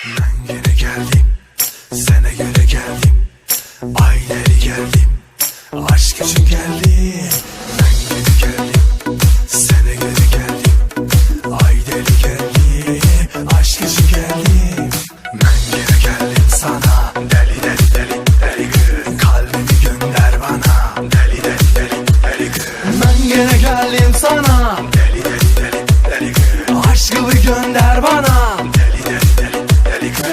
Ben gene geldim, sana göre geldim. Ayları geldim, aşk için geldim. Ben gene geldim, sana göre geldim. Ayları geldim, aşk için geldim. Ben gene geldim sana, deli deli deli deli gül. Kalbimi gönder bana, deli deli deli deli gül. Ben gene geldim sana, deli deli deli deli gül. Aşkımı gönder bana, deli deli deli deli gül.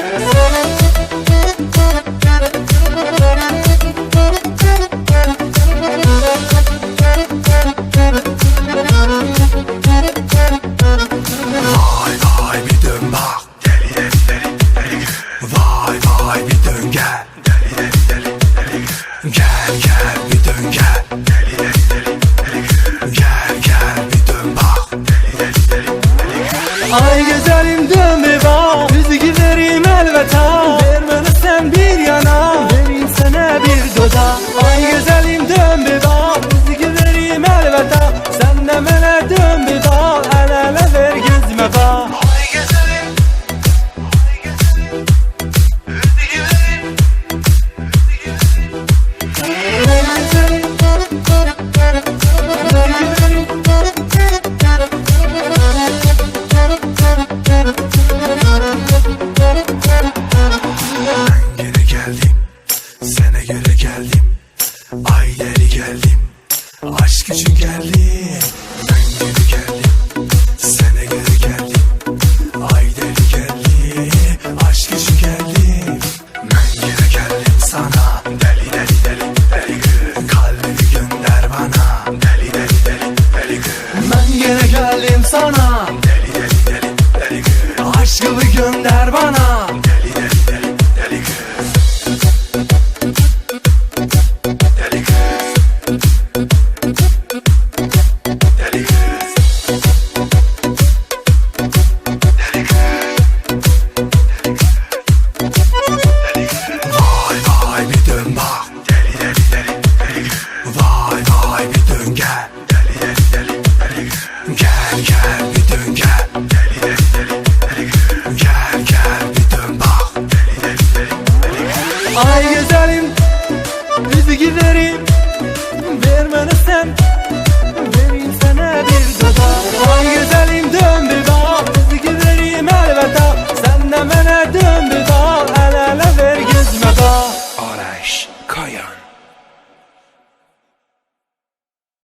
Vay vay bir dön bak, deli deli deli deli gül. Vay vay bir dön gel, deli deli deli deli gül. Gel gel bir dön gel, deli deli deli deli gül. Gel gel bir dön bak, deli deli deli deli gül. Ay güzelim dön bir bak, rüzgü vereyim elveta. Vermeni sen bir yana, vereyim sana bir dudak. Ay güzelim dön bir bak, rüzgü vereyim elveta. Sen de bana dön bir bak, el ele ver gözüme bak. Ay güzelim, ay güzelim, rüzgü vereyim, Ben gene geldim, sana göre geldim. Ayları geldim, aşk için geldim. Ben gene geldim, sana göre geldim. Ayları geldim, aşk için geldim. Ben gene geldim sana, deli deli deli deli gül. Kalbimi gönder bana, deli deli deli deli gül. Ben gene geldim sana, Deli deli deli deli gül. aşkımı gönder bana.